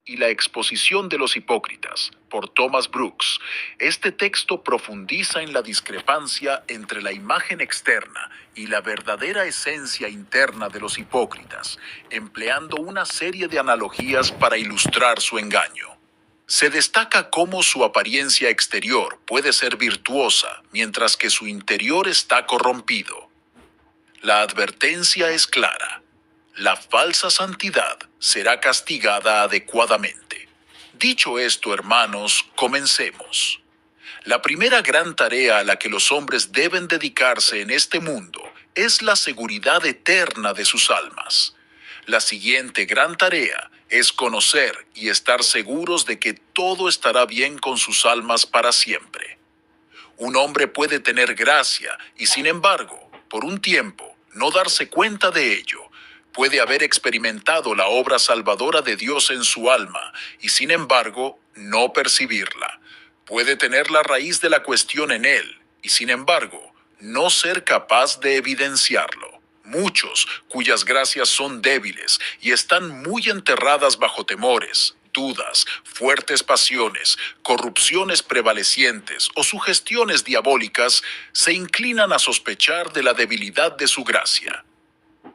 y la exposición de los hipócritas, por Thomas Brooks. Este texto profundiza en la discrepancia entre la imagen externa y la verdadera esencia interna de los hipócritas, empleando una serie de analogías para ilustrar su engaño. Se destaca cómo su apariencia exterior puede ser virtuosa, mientras que su interior está corrompido. La advertencia es clara. La falsa santidad será castigada adecuadamente. Dicho esto, hermanos, comencemos. La primera gran tarea a la que los hombres deben dedicarse en este mundo es la seguridad eterna de sus almas. La siguiente gran tarea es conocer y estar seguros de que todo estará bien con sus almas para siempre. Un hombre puede tener gracia y, sin embargo, por un tiempo, no darse cuenta de ello. Puede haber experimentado la obra salvadora de Dios en su alma y, sin embargo, no percibirla. Puede tener la raíz de la cuestión en él y, sin embargo, no ser capaz de evidenciarlo. Muchos cuyas gracias son débiles y están muy enterradas bajo temores, dudas, fuertes pasiones, corrupciones prevalecientes o sugestiones diabólicas, se inclinan a sospechar de la debilidad de su gracia.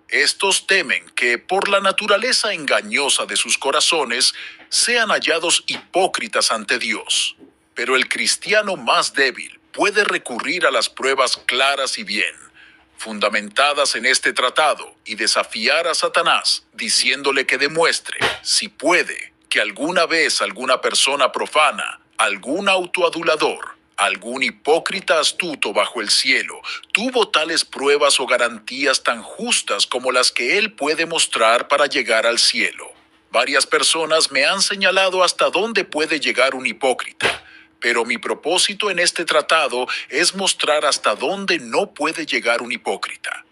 Estos temen que, por la naturaleza engañosa de sus corazones, sean hallados hipócritas ante Dios. Pero el cristiano más débil puede recurrir a las pruebas claras y bien, fundamentadas en este tratado, y desafiar a Satanás, diciéndole que demuestre, si puede, que alguna vez alguna persona profana, algún autoadulador, algún hipócrita astuto bajo el cielo, tuvo tales pruebas o garantías tan justas como las que él puede mostrar para llegar al cielo. Varias personas me han señalado hasta dónde puede llegar un hipócrita, pero mi propósito en este tratado es mostrar hasta dónde no puede llegar un hipócrita.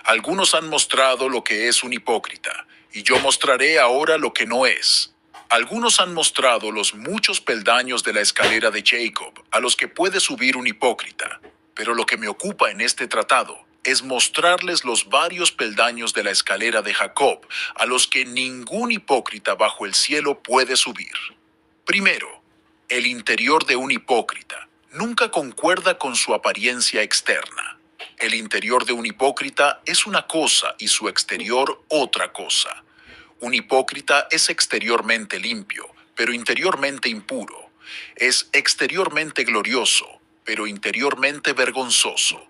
Algunos han mostrado lo que es un hipócrita, y yo mostraré ahora lo que no es. Algunos han mostrado los muchos peldaños de la escalera de Jacob a los que puede subir un hipócrita, pero lo que me ocupa en este tratado es mostrarles los varios peldaños de la escalera de Jacob a los que ningún hipócrita bajo el cielo puede subir. Primero, el interior de un hipócrita nunca concuerda con su apariencia externa. El interior de un hipócrita es una cosa y su exterior otra cosa. Un hipócrita es exteriormente limpio, pero interiormente impuro. Es exteriormente glorioso, pero interiormente vergonzoso.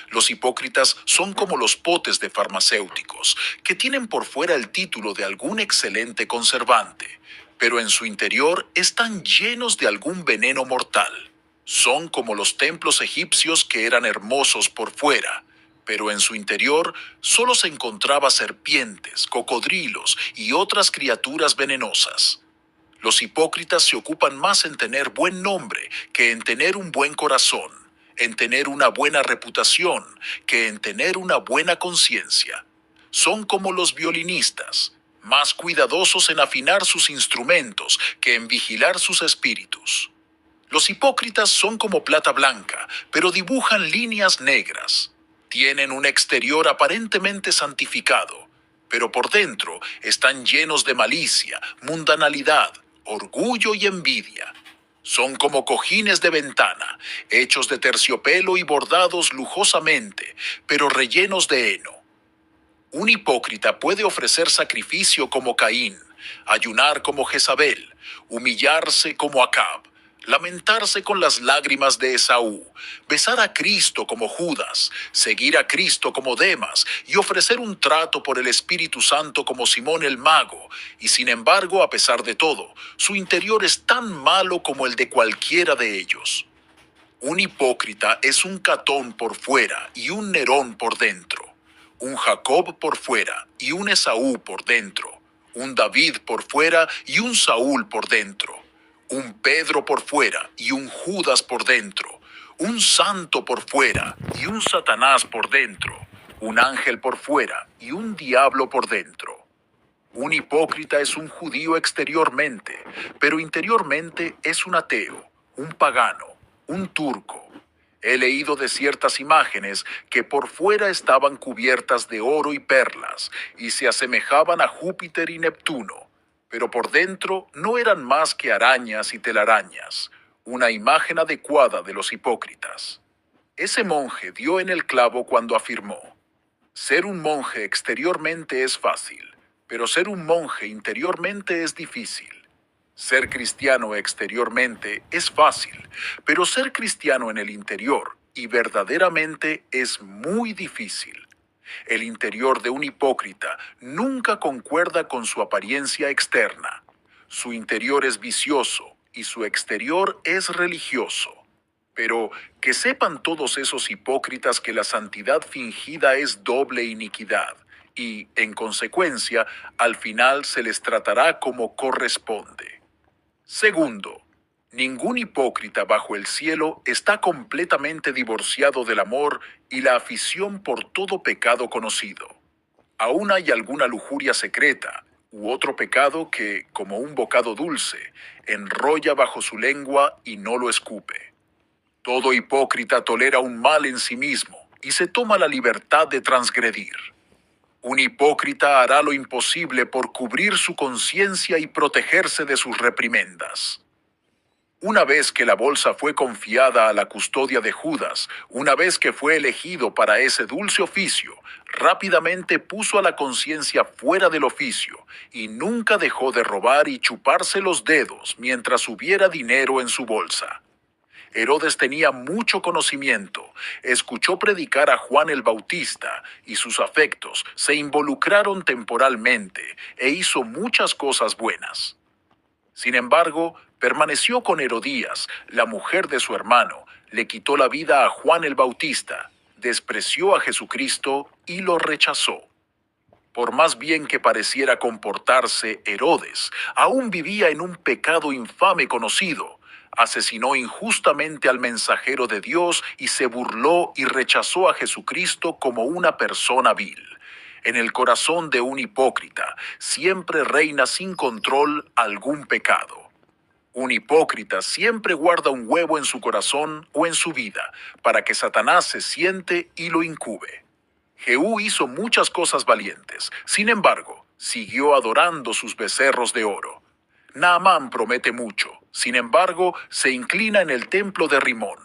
Los hipócritas son como los potes de farmacéuticos, que tienen por fuera el título de algún excelente conservante, pero en su interior están llenos de algún veneno mortal. Son como los templos egipcios que eran hermosos por fuera, pero en su interior solo se encontraba serpientes, cocodrilos y otras criaturas venenosas. Los hipócritas se ocupan más en tener buen nombre que en tener un buen corazón, en tener una buena reputación que en tener una buena conciencia. Son como los violinistas, más cuidadosos en afinar sus instrumentos que en vigilar sus espíritus. Los hipócritas son como plata blanca, pero dibujan líneas negras. Tienen un exterior aparentemente santificado, pero por dentro están llenos de malicia, mundanalidad, orgullo y envidia. Son como cojines de ventana, hechos de terciopelo y bordados lujosamente, pero rellenos de heno. Un hipócrita puede ofrecer sacrificio como Caín, ayunar como Jezabel, humillarse como Acab, lamentarse con las lágrimas de Esaú, besar a Cristo como Judas, seguir a Cristo como Demas y ofrecer un trato por el Espíritu Santo como Simón el Mago, y sin embargo, a pesar de todo, su interior es tan malo como el de cualquiera de ellos. Un hipócrita es un Catón por fuera y un Nerón por dentro, un Jacob por fuera y un Esaú por dentro, un David por fuera y un Saúl por dentro, un Pedro por fuera y un Judas por dentro, un santo por fuera y un Satanás por dentro, un ángel por fuera y un diablo por dentro. Un hipócrita es un judío exteriormente, pero interiormente es un ateo, un pagano, un turco. He leído de ciertas imágenes que por fuera estaban cubiertas de oro y perlas y se asemejaban a Júpiter y Neptuno, pero por dentro no eran más que arañas y telarañas, una imagen adecuada de los hipócritas. Ese monje dio en el clavo cuando afirmó: ser un monje exteriormente es fácil, pero ser un monje interiormente es difícil. Ser cristiano exteriormente es fácil, pero ser cristiano en el interior y verdaderamente es muy difícil. El interior de un hipócrita nunca concuerda con su apariencia externa. Su interior es vicioso y su exterior es religioso. Pero que sepan todos esos hipócritas que la santidad fingida es doble iniquidad y, en consecuencia, al final se les tratará como corresponde. Segundo, ningún hipócrita bajo el cielo está completamente divorciado del amor y la afición por todo pecado conocido. Aún hay alguna lujuria secreta u otro pecado que, como un bocado dulce, enrolla bajo su lengua y no lo escupe. Todo hipócrita tolera un mal en sí mismo y se toma la libertad de transgredir. Un hipócrita hará lo imposible por cubrir su conciencia y protegerse de sus reprimendas. Una vez que la bolsa fue confiada a la custodia de Judas, una vez que fue elegido para ese dulce oficio, rápidamente puso a la conciencia fuera del oficio y nunca dejó de robar y chuparse los dedos mientras hubiera dinero en su bolsa. Herodes tenía mucho conocimiento, escuchó predicar a Juan el Bautista y sus afectos se involucraron temporalmente e hizo muchas cosas buenas. Sin embargo, permaneció con Herodías, la mujer de su hermano, le quitó la vida a Juan el Bautista, despreció a Jesucristo y lo rechazó. Por más bien que pareciera comportarse, Herodes aún vivía en un pecado infame conocido. Asesinó injustamente al mensajero de Dios y se burló y rechazó a Jesucristo como una persona vil. En el corazón de un hipócrita siempre reina sin control algún pecado. Un hipócrita siempre guarda un huevo en su corazón o en su vida para que Satanás se siente y lo incube. Jehú hizo muchas cosas valientes, sin embargo, siguió adorando sus becerros de oro. Naamán promete mucho, sin embargo, se inclina en el templo de Rimón.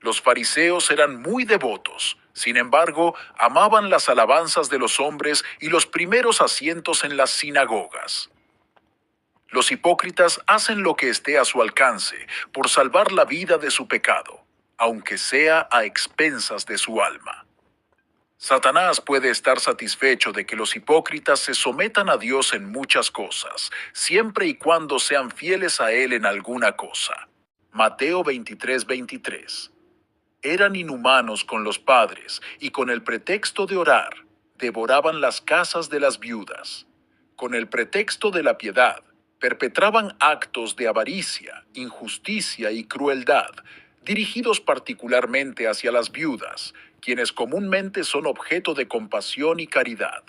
Los fariseos eran muy devotos, sin embargo, amaban las alabanzas de los hombres y los primeros asientos en las sinagogas. Los hipócritas hacen lo que esté a su alcance por salvar la vida de su pecado, aunque sea a expensas de su alma. Satanás puede estar satisfecho de que los hipócritas se sometan a Dios en muchas cosas, siempre y cuando sean fieles a Él en alguna cosa. Mateo 23:23. Eran inhumanos con los padres y con el pretexto de orar, devoraban las casas de las viudas. Con el pretexto de la piedad, perpetraban actos de avaricia, injusticia y crueldad, dirigidos particularmente hacia las viudas, quienes comúnmente son objeto de compasión y caridad.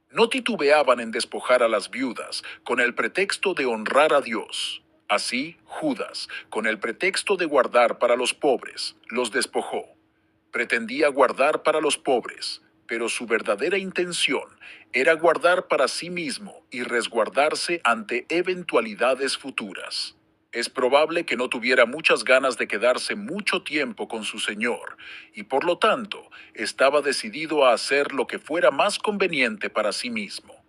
No titubeaban en despojar a las viudas con el pretexto de honrar a Dios. Así, Judas, con el pretexto de guardar para los pobres, los despojó. Pretendía guardar para los pobres, pero su verdadera intención era guardar para sí mismo y resguardarse ante eventualidades futuras. Es probable que no tuviera muchas ganas de quedarse mucho tiempo con su señor, y por lo tanto estaba decidido a hacer lo que fuera más conveniente para sí mismo.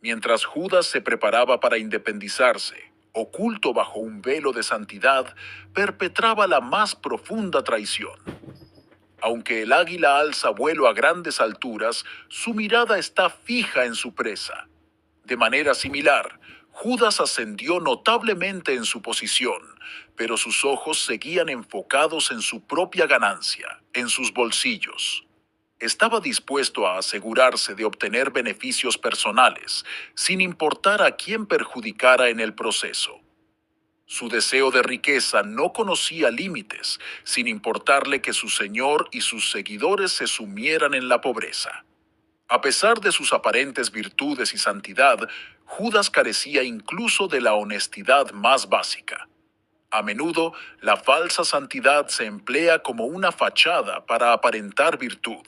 Mientras Judas se preparaba para independizarse, oculto bajo un velo de santidad, perpetraba la más profunda traición. Aunque el águila alza vuelo a grandes alturas, su mirada está fija en su presa. De manera similar, Judas ascendió notablemente en su posición, pero sus ojos seguían enfocados en su propia ganancia, en sus bolsillos. Estaba dispuesto a asegurarse de obtener beneficios personales, sin importar a quién perjudicara en el proceso. Su deseo de riqueza no conocía límites, sin importarle que su señor y sus seguidores se sumieran en la pobreza. A pesar de sus aparentes virtudes y santidad, Judas carecía incluso de la honestidad más básica. A menudo, la falsa santidad se emplea como una fachada para aparentar virtud,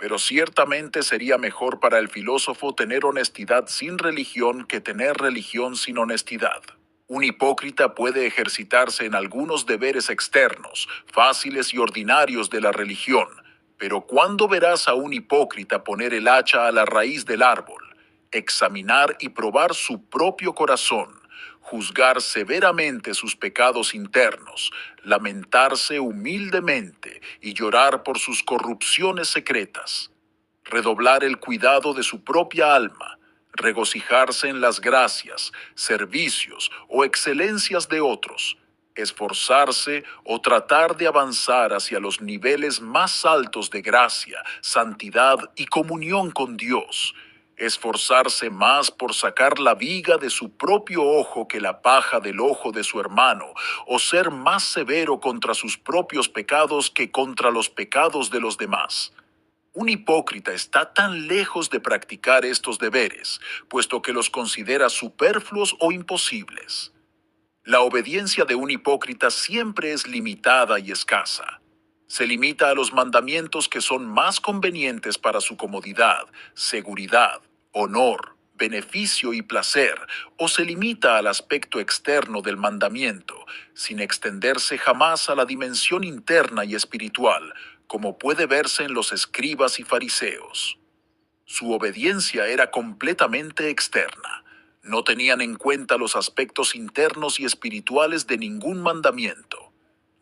Pero ciertamente sería mejor para el filósofo tener honestidad sin religión que tener religión sin honestidad. Un hipócrita puede ejercitarse en algunos deberes externos, fáciles y ordinarios de la religión, pero ¿cuándo verás a un hipócrita poner el hacha a la raíz del árbol, examinar y probar su propio corazón, juzgar severamente sus pecados internos, lamentarse humildemente y llorar por sus corrupciones secretas, redoblar el cuidado de su propia alma, regocijarse en las gracias, servicios o excelencias de otros, esforzarse o tratar de avanzar hacia los niveles más altos de gracia, santidad y comunión con Dios, esforzarse más por sacar la viga de su propio ojo que la paja del ojo de su hermano, o ser más severo contra sus propios pecados que contra los pecados de los demás. Un hipócrita está tan lejos de practicar estos deberes, puesto que los considera superfluos o imposibles. La obediencia de un hipócrita siempre es limitada y escasa. Se limita a los mandamientos que son más convenientes para su comodidad, seguridad, honor, beneficio y placer, o se limita al aspecto externo del mandamiento, sin extenderse jamás a la dimensión interna y espiritual, como puede verse en los escribas y fariseos. Su obediencia era completamente externa. No tenían en cuenta los aspectos internos y espirituales de ningún mandamiento.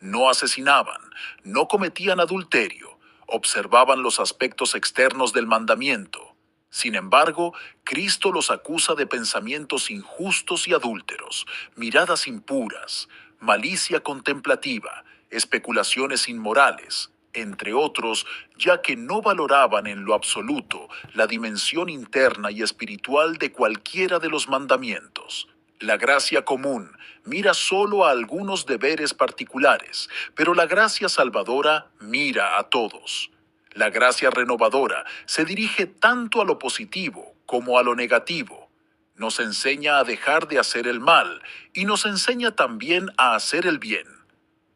No asesinaban, no cometían adulterio, observaban los aspectos externos del mandamiento. Sin embargo, Cristo los acusa de pensamientos injustos y adúlteros, miradas impuras, malicia contemplativa, especulaciones inmorales, entre otros, ya que no valoraban en lo absoluto la dimensión interna y espiritual de cualquiera de los mandamientos. La gracia común mira solo a algunos deberes particulares, pero la gracia salvadora mira a todos. La gracia renovadora se dirige tanto a lo positivo como a lo negativo. Nos enseña a dejar de hacer el mal y nos enseña también a hacer el bien.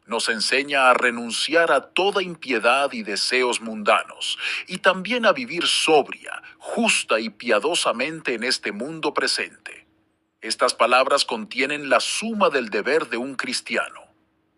Nos enseña a renunciar a toda impiedad y deseos mundanos, y también a vivir sobria, justa y piadosamente en este mundo presente. Estas palabras contienen la suma del deber de un cristiano.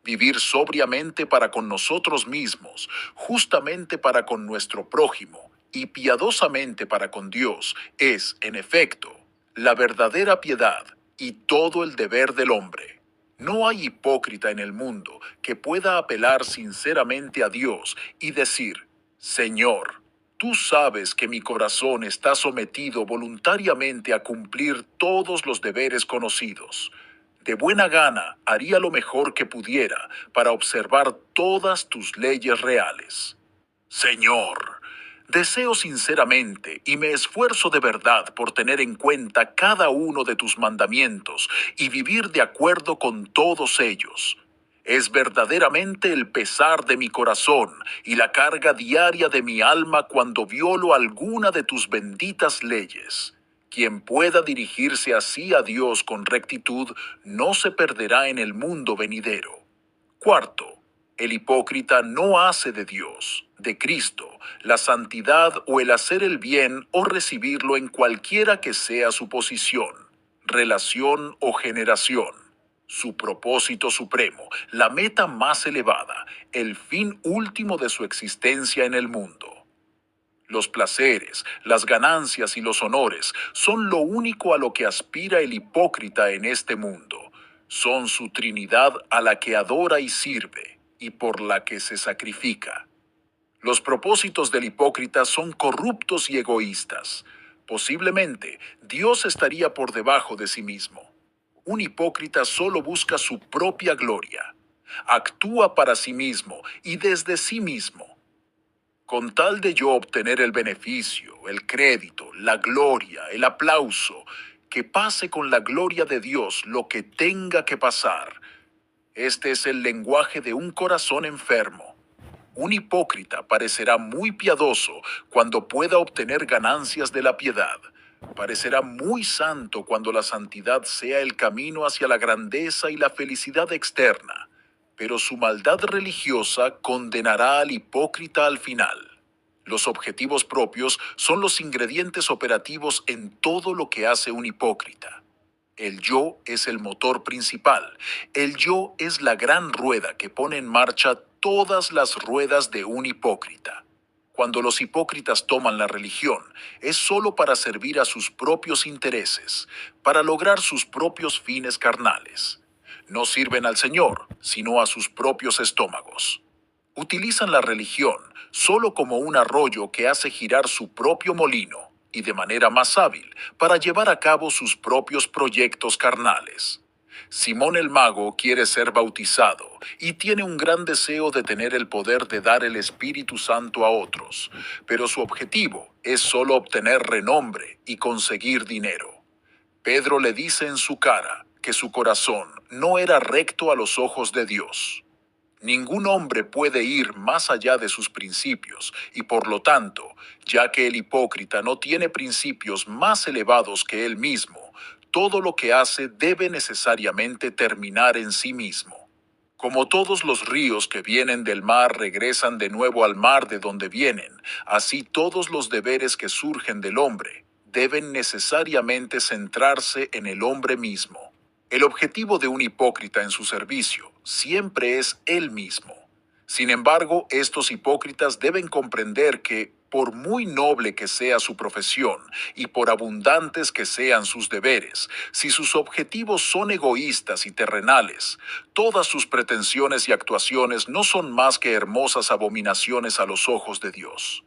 Vivir sobriamente para con nosotros mismos, justamente para con nuestro prójimo, y piadosamente para con Dios, es, en efecto, la verdadera piedad y todo el deber del hombre. No hay hipócrita en el mundo que pueda apelar sinceramente a Dios y decir: Señor, tú sabes que mi corazón está sometido voluntariamente a cumplir todos los deberes conocidos. De buena gana haría lo mejor que pudiera para observar todas tus leyes reales. Señor, deseo sinceramente y me esfuerzo de verdad por tener en cuenta cada uno de tus mandamientos y vivir de acuerdo con todos ellos. Es verdaderamente el pesar de mi corazón y la carga diaria de mi alma cuando violo alguna de tus benditas leyes. Quien pueda dirigirse así a Dios con rectitud no se perderá en el mundo venidero. Cuarto, el hipócrita no hace de Dios, de Cristo, la santidad o el hacer el bien o recibirlo en cualquiera que sea su posición, relación o generación, su propósito supremo, la meta más elevada, el fin último de su existencia en el mundo. Los placeres, las ganancias y los honores son lo único a lo que aspira el hipócrita en este mundo. Son su Trinidad a la que adora y sirve, y por la que se sacrifica. Los propósitos del hipócrita son corruptos y egoístas. Posiblemente, Dios estaría por debajo de sí mismo. Un hipócrita solo busca su propia gloria. Actúa para sí mismo y desde sí mismo. Con tal de yo obtener el beneficio, el crédito, la gloria, el aplauso, que pase con la gloria de Dios lo que tenga que pasar. Este es el lenguaje de un corazón enfermo. Un hipócrita parecerá muy piadoso cuando pueda obtener ganancias de la piedad. Parecerá muy santo cuando la santidad sea el camino hacia la grandeza y la felicidad externa. Pero su maldad religiosa condenará al hipócrita al final. Los objetivos propios son los ingredientes operativos en todo lo que hace un hipócrita. El yo es el motor principal. El yo es la gran rueda que pone en marcha todas las ruedas de un hipócrita. Cuando los hipócritas toman la religión, es solo para servir a sus propios intereses, para lograr sus propios fines carnales. No sirven al Señor, sino a sus propios estómagos. Utilizan la religión solo como un arroyo que hace girar su propio molino y de manera más hábil para llevar a cabo sus propios proyectos carnales. Simón el mago quiere ser bautizado y tiene un gran deseo de tener el poder de dar el Espíritu Santo a otros, pero su objetivo es solo obtener renombre y conseguir dinero. Pedro le dice en su cara que su corazón no era recto a los ojos de Dios. Ningún hombre puede ir más allá de sus principios y por lo tanto, ya que el hipócrita no tiene principios más elevados que él mismo, todo lo que hace debe necesariamente terminar en sí mismo. Como todos los ríos que vienen del mar regresan de nuevo al mar de donde vienen, así todos los deberes que surgen del hombre deben necesariamente centrarse en el hombre mismo. El objetivo de un hipócrita en su servicio siempre es él mismo. Sin embargo, estos hipócritas deben comprender que, por muy noble que sea su profesión y por abundantes que sean sus deberes, si sus objetivos son egoístas y terrenales, todas sus pretensiones y actuaciones no son más que hermosas abominaciones a los ojos de Dios.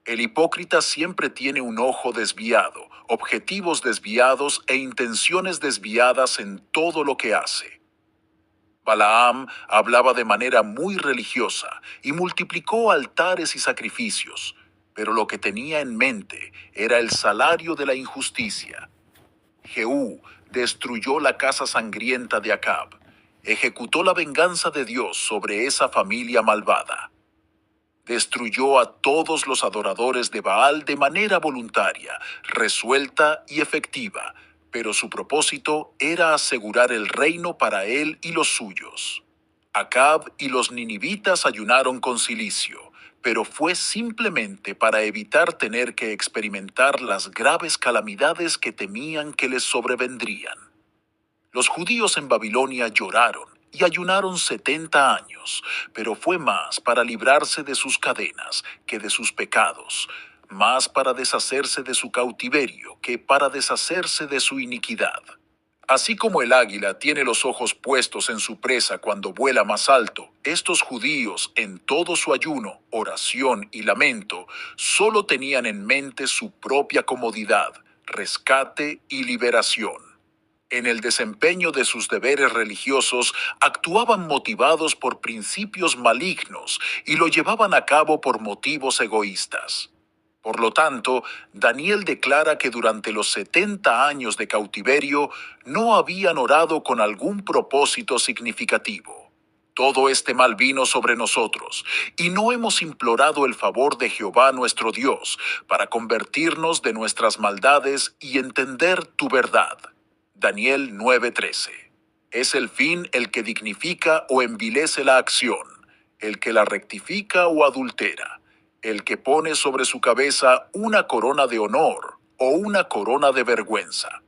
El hipócrita siempre tiene un ojo desviado, objetivos desviados e intenciones desviadas en todo lo que hace. Balaam hablaba de manera muy religiosa y multiplicó altares y sacrificios, pero lo que tenía en mente era el salario de la injusticia. Jehú destruyó la casa sangrienta de Acab, ejecutó la venganza de Dios sobre esa familia malvada. Destruyó a todos los adoradores de Baal de manera voluntaria, resuelta y efectiva, pero su propósito era asegurar el reino para él y los suyos. Acab y los ninivitas ayunaron con cilicio, pero fue simplemente para evitar tener que experimentar las graves calamidades que temían que les sobrevendrían. Los judíos en Babilonia lloraron y ayunaron 70 años, pero fue más para librarse de sus cadenas que de sus pecados, más para deshacerse de su cautiverio que para deshacerse de su iniquidad. Así como el águila tiene los ojos puestos en su presa cuando vuela más alto, estos judíos, en todo su ayuno, oración y lamento, solo tenían en mente su propia comodidad, rescate y liberación. En el desempeño de sus deberes religiosos, actuaban motivados por principios malignos y lo llevaban a cabo por motivos egoístas. Por lo tanto, Daniel declara que durante los 70 años de cautiverio no habían orado con algún propósito significativo. Todo este mal vino sobre nosotros, y no hemos implorado el favor de Jehová nuestro Dios para convertirnos de nuestras maldades y entender tu verdad. Daniel 9:13. Es el fin el que dignifica o envilece la acción, el que la rectifica o adultera, el que pone sobre su cabeza una corona de honor o una corona de vergüenza.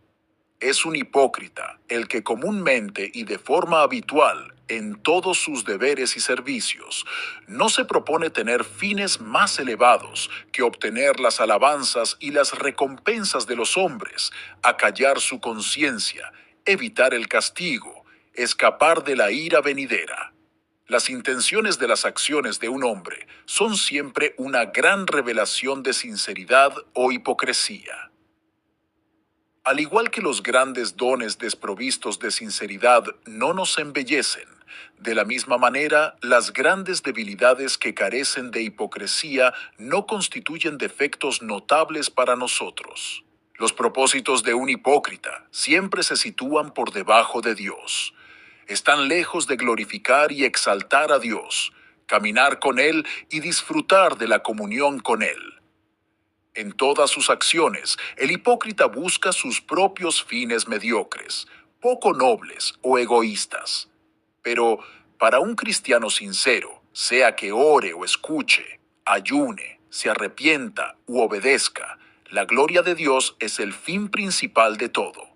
Es un hipócrita el que comúnmente y de forma habitual, en todos sus deberes y servicios, no se propone tener fines más elevados que obtener las alabanzas y las recompensas de los hombres, acallar su conciencia, evitar el castigo, escapar de la ira venidera. Las intenciones de las acciones de un hombre son siempre una gran revelación de sinceridad o hipocresía. Al igual que los grandes dones desprovistos de sinceridad no nos embellecen, de la misma manera, las grandes debilidades que carecen de hipocresía no constituyen defectos notables para nosotros. Los propósitos de un hipócrita siempre se sitúan por debajo de Dios. Están lejos de glorificar y exaltar a Dios, caminar con Él y disfrutar de la comunión con Él. En todas sus acciones, el hipócrita busca sus propios fines mediocres, poco nobles o egoístas. Pero para un cristiano sincero, sea que ore o escuche, ayune, se arrepienta u obedezca, la gloria de Dios es el fin principal de todo.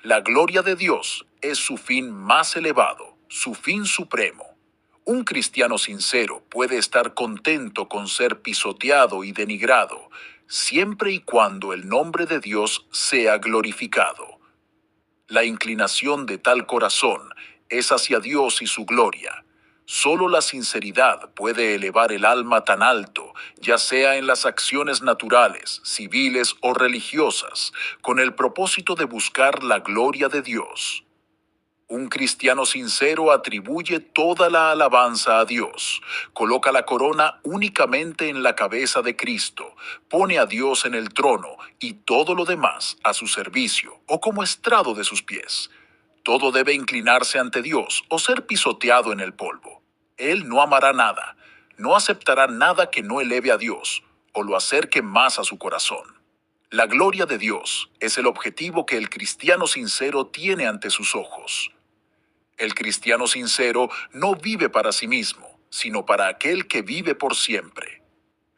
La gloria de Dios es su fin más elevado, su fin supremo. Un cristiano sincero puede estar contento con ser pisoteado y denigrado, siempre y cuando el nombre de Dios sea glorificado. La inclinación de tal corazón es hacia Dios y su gloria. Solo la sinceridad puede elevar el alma tan alto, ya sea en las acciones naturales, civiles o religiosas, con el propósito de buscar la gloria de Dios. Un cristiano sincero atribuye toda la alabanza a Dios, coloca la corona únicamente en la cabeza de Cristo, pone a Dios en el trono y todo lo demás a su servicio o como estrado de sus pies. Todo debe inclinarse ante Dios o ser pisoteado en el polvo. Él no amará nada, no aceptará nada que no eleve a Dios o lo acerque más a su corazón. La gloria de Dios es el objetivo que el cristiano sincero tiene ante sus ojos. El cristiano sincero no vive para sí mismo, sino para aquel que vive por siempre.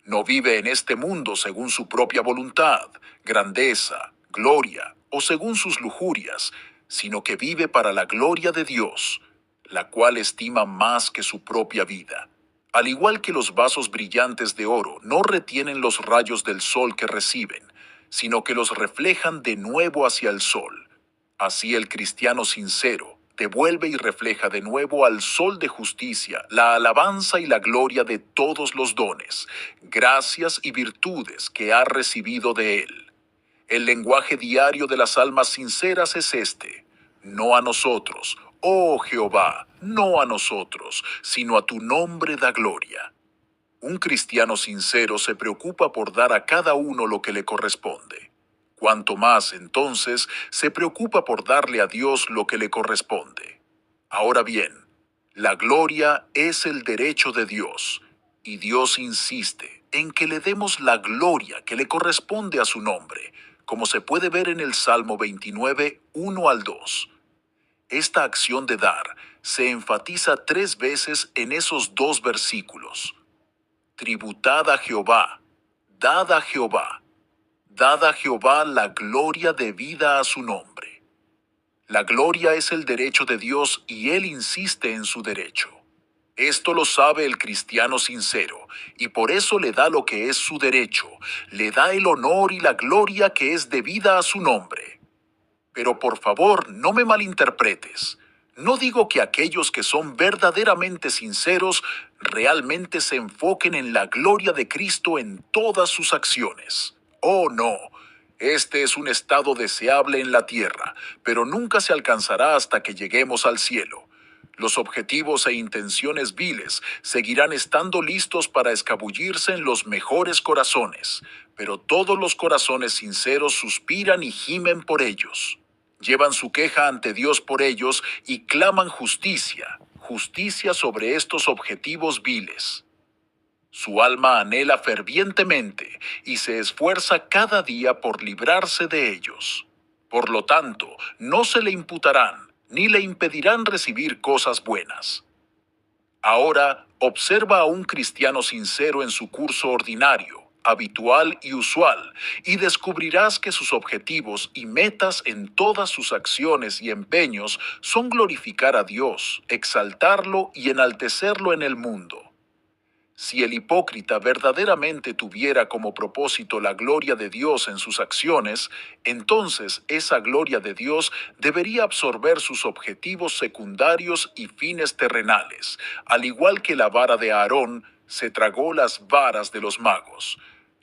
No vive en este mundo según su propia voluntad, grandeza, gloria o según sus lujurias, sino que vive para la gloria de Dios, la cual estima más que su propia vida. Al igual que los vasos brillantes de oro no retienen los rayos del sol que reciben, sino que los reflejan de nuevo hacia el sol. Así el cristiano sincero devuelve y refleja de nuevo al sol de justicia la alabanza y la gloria de todos los dones, gracias y virtudes que ha recibido de él. El lenguaje diario de las almas sinceras es este: no a nosotros, oh Jehová, no a nosotros, sino a tu nombre da gloria. Un cristiano sincero se preocupa por dar a cada uno lo que le corresponde. Cuanto más, entonces, se preocupa por darle a Dios lo que le corresponde. Ahora bien, la gloria es el derecho de Dios, y Dios insiste en que le demos la gloria que le corresponde a su nombre, como se puede ver en el Salmo 29, 1 al 2. Esta acción de dar se enfatiza 3 veces en esos 2 versículos. Tributad a Jehová, dad a Jehová. Dad a Jehová la gloria debida a su nombre. La gloria es el derecho de Dios y Él insiste en su derecho. Esto lo sabe el cristiano sincero, y por eso le da lo que es su derecho, le da el honor y la gloria que es debida a su nombre. Pero por favor, no me malinterpretes. No digo que aquellos que son verdaderamente sinceros realmente se enfoquen en la gloria de Cristo en todas sus acciones. Oh, no. Este es un estado deseable en la tierra, pero nunca se alcanzará hasta que lleguemos al cielo. Los objetivos e intenciones viles seguirán estando listos para escabullirse en los mejores corazones, pero todos los corazones sinceros suspiran y gimen por ellos. Llevan su queja ante Dios por ellos y claman justicia, justicia sobre estos objetivos viles. Su alma anhela fervientemente y se esfuerza cada día por librarse de ellos. Por lo tanto, no se le imputarán ni le impedirán recibir cosas buenas. Ahora, observa a un cristiano sincero en su curso ordinario, habitual y usual, y descubrirás que sus objetivos y metas en todas sus acciones y empeños son glorificar a Dios, exaltarlo y enaltecerlo en el mundo. Si el hipócrita verdaderamente tuviera como propósito la gloria de Dios en sus acciones, entonces esa gloria de Dios debería absorber sus objetivos secundarios y fines terrenales, al igual que la vara de Aarón se tragó las varas de los magos.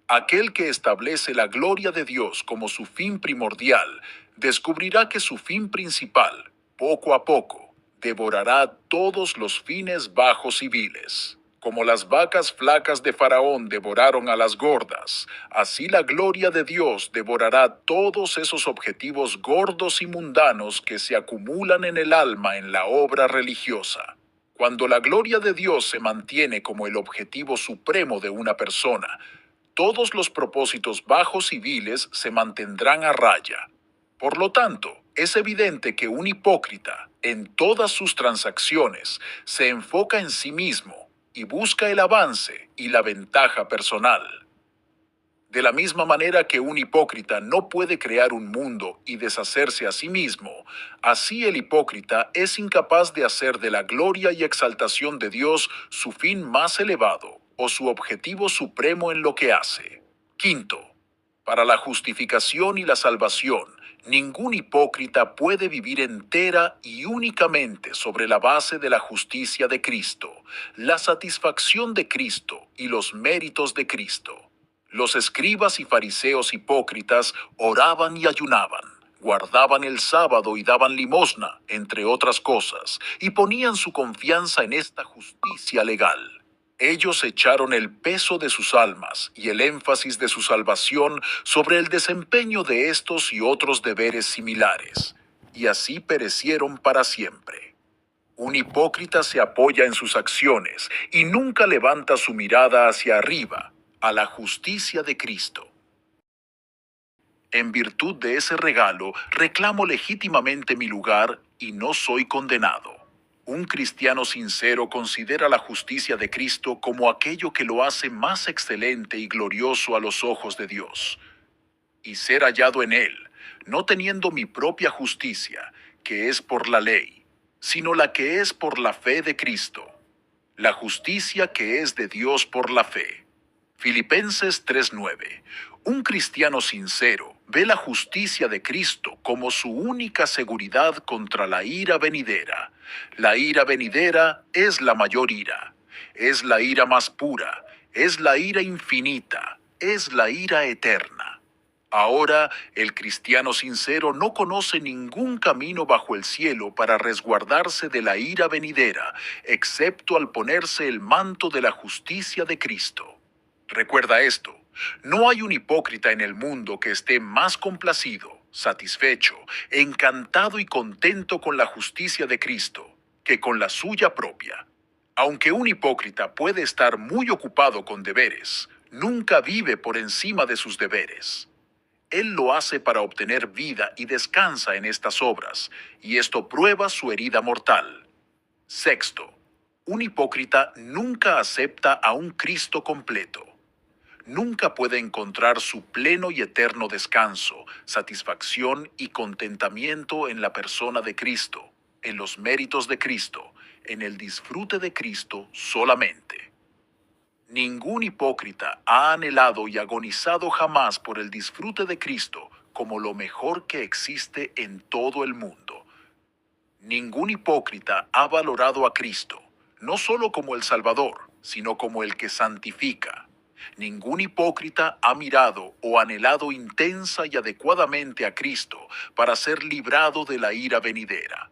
Aquel que establece la gloria de Dios como su fin primordial, descubrirá que su fin principal, poco a poco, devorará todos los fines bajos y viles. Como las vacas flacas de Faraón devoraron a las gordas, así la gloria de Dios devorará todos esos objetivos gordos y mundanos que se acumulan en el alma en la obra religiosa. Cuando la gloria de Dios se mantiene como el objetivo supremo de una persona, todos los propósitos bajos y viles se mantendrán a raya. Por lo tanto, es evidente que un hipócrita, en todas sus transacciones, se enfoca en sí mismo y busca el avance y la ventaja personal. De la misma manera que un hipócrita no puede crear un mundo y deshacerse a sí mismo, así el hipócrita es incapaz de hacer de la gloria y exaltación de Dios su fin más elevado o su objetivo supremo en lo que hace. Quinto, para la justificación y la salvación, ningún hipócrita puede vivir entera y únicamente sobre la base de la justicia de Cristo, la satisfacción de Cristo y los méritos de Cristo. Los escribas y fariseos hipócritas oraban y ayunaban, guardaban el sábado y daban limosna, entre otras cosas, y ponían su confianza en esta justicia legal. Ellos echaron el peso de sus almas y el énfasis de su salvación sobre el desempeño de estos y otros deberes similares, y así perecieron para siempre. Un hipócrita se apoya en sus acciones y nunca levanta su mirada hacia arriba, a la justicia de Cristo. En virtud de ese regalo, reclamo legítimamente mi lugar y no soy condenado. Un cristiano sincero considera la justicia de Cristo como aquello que lo hace más excelente y glorioso a los ojos de Dios. Y ser hallado en Él, no teniendo mi propia justicia, que es por la ley, sino la que es por la fe de Cristo, la justicia que es de Dios por la fe. Filipenses 3:9. Un cristiano sincero ve la justicia de Cristo como su única seguridad contra la ira venidera. La ira venidera es la mayor ira, es la ira más pura, es la ira infinita, es la ira eterna. Ahora, el cristiano sincero no conoce ningún camino bajo el cielo para resguardarse de la ira venidera, excepto al ponerse el manto de la justicia de Cristo. Recuerda esto, no hay un hipócrita en el mundo que esté más complacido, satisfecho, encantado y contento con la justicia de Cristo que con la suya propia. Aunque un hipócrita puede estar muy ocupado con deberes, nunca vive por encima de sus deberes. Él lo hace para obtener vida y descansa en estas obras, y esto prueba su herida mortal. Sexto, un hipócrita nunca acepta a un Cristo completo. Nunca puede encontrar su pleno y eterno descanso, satisfacción y contentamiento en la persona de Cristo, en los méritos de Cristo, en el disfrute de Cristo solamente. Ningún hipócrita ha anhelado y agonizado jamás por el disfrute de Cristo como lo mejor que existe en todo el mundo. Ningún hipócrita ha valorado a Cristo, no solo como el Salvador, sino como el que santifica. Ningún hipócrita ha mirado o anhelado intensa y adecuadamente a Cristo para ser librado de la ira venidera.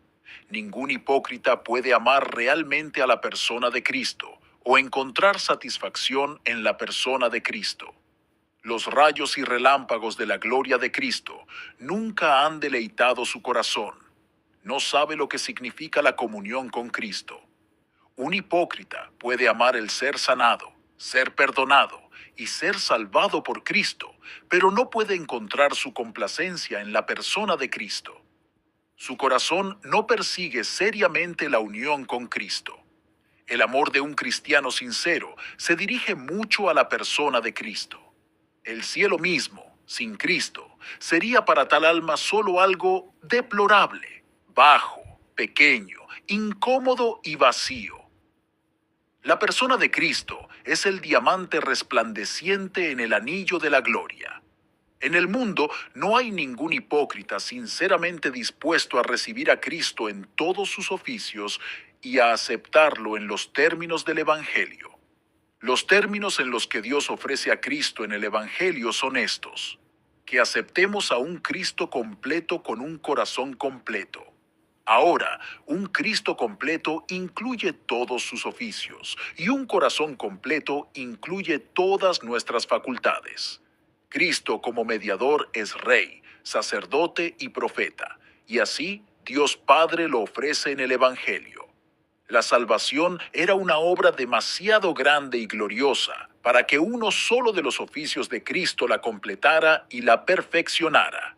Ningún hipócrita puede amar realmente a la persona de Cristo o encontrar satisfacción en la persona de Cristo. Los rayos y relámpagos de la gloria de Cristo nunca han deleitado su corazón. No sabe lo que significa la comunión con Cristo. Un hipócrita puede amar el ser sanado, ser perdonado y ser salvado por Cristo, pero no puede encontrar su complacencia en la persona de Cristo. Su corazón no persigue seriamente la unión con Cristo. El amor de un cristiano sincero se dirige mucho a la persona de Cristo. El cielo mismo, sin Cristo, sería para tal alma solo algo deplorable, bajo, pequeño, incómodo y vacío. La persona de Cristo es el diamante resplandeciente en el anillo de la gloria. En el mundo no hay ningún hipócrita sinceramente dispuesto a recibir a Cristo en todos sus oficios y a aceptarlo en los términos del Evangelio. Los términos en los que Dios ofrece a Cristo en el Evangelio son estos: que aceptemos a un Cristo completo con un corazón completo. Ahora, un Cristo completo incluye todos sus oficios, y un corazón completo incluye todas nuestras facultades. Cristo como mediador es Rey, sacerdote y profeta, y así Dios Padre lo ofrece en el Evangelio. La salvación era una obra demasiado grande y gloriosa para que uno solo de los oficios de Cristo la completara y la perfeccionara.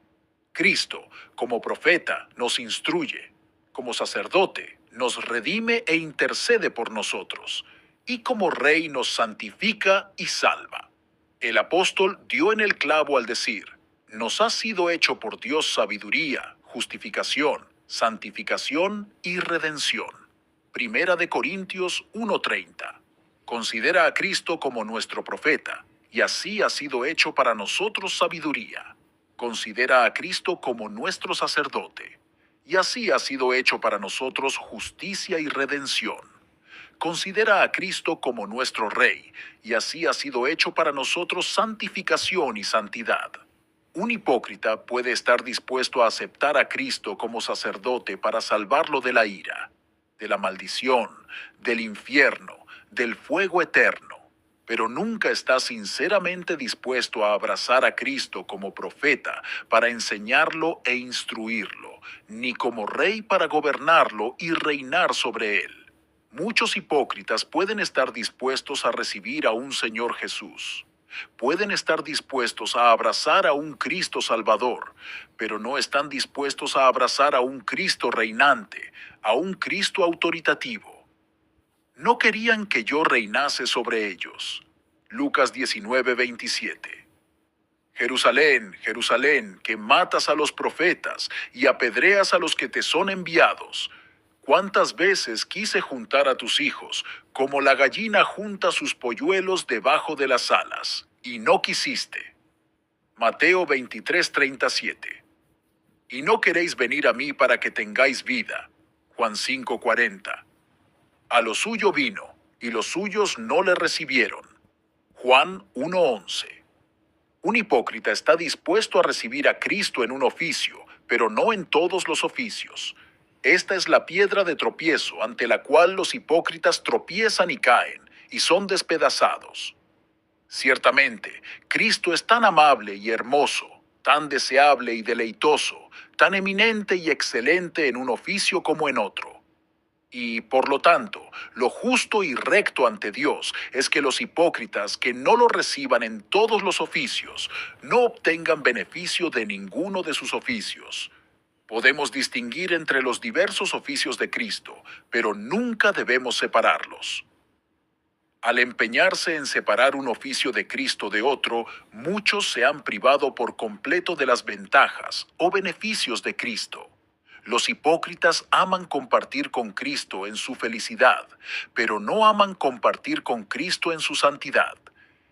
Cristo, como profeta, nos instruye; como sacerdote, nos redime e intercede por nosotros; y como Rey nos santifica y salva. El apóstol dio en el clavo al decir, nos ha sido hecho por Dios sabiduría, justificación, santificación y redención. Primera de Corintios 1:30. Considera a Cristo como nuestro profeta, y así ha sido hecho para nosotros sabiduría. Considera a Cristo como nuestro sacerdote, y así ha sido hecho para nosotros justicia y redención. Considera a Cristo como nuestro Rey, y así ha sido hecho para nosotros santificación y santidad. Un hipócrita puede estar dispuesto a aceptar a Cristo como sacerdote para salvarlo de la ira, de la maldición, del infierno, del fuego eterno, pero nunca está sinceramente dispuesto a abrazar a Cristo como profeta para enseñarlo e instruirlo, ni como rey para gobernarlo y reinar sobre él. Muchos hipócritas pueden estar dispuestos a recibir a un Señor Jesús. Pueden estar dispuestos a abrazar a un Cristo Salvador, pero no están dispuestos a abrazar a un Cristo reinante, a un Cristo autoritativo. No querían que yo reinase sobre ellos. Lucas 19:27. Jerusalén, Jerusalén, que matas a los profetas y apedreas a los que te son enviados. ¿Cuántas veces quise juntar a tus hijos, como la gallina junta sus polluelos debajo de las alas, y no quisiste? Mateo 23:37. Y no queréis venir a mí para que tengáis vida. Juan 5:40. A lo suyo vino, y los suyos no le recibieron. Juan 1:11. Un hipócrita está dispuesto a recibir a Cristo en un oficio, pero no en todos los oficios. Esta es la piedra de tropiezo ante la cual los hipócritas tropiezan y caen, y son despedazados. Ciertamente, Cristo es tan amable y hermoso, tan deseable y deleitoso, tan eminente y excelente en un oficio como en otro. Y, por lo tanto, lo justo y recto ante Dios es que los hipócritas que no lo reciban en todos los oficios no obtengan beneficio de ninguno de sus oficios. Podemos distinguir entre los diversos oficios de Cristo, pero nunca debemos separarlos. Al empeñarse en separar un oficio de Cristo de otro, muchos se han privado por completo de las ventajas o beneficios de Cristo. Los hipócritas aman compartir con Cristo en su felicidad, pero no aman compartir con Cristo en su santidad.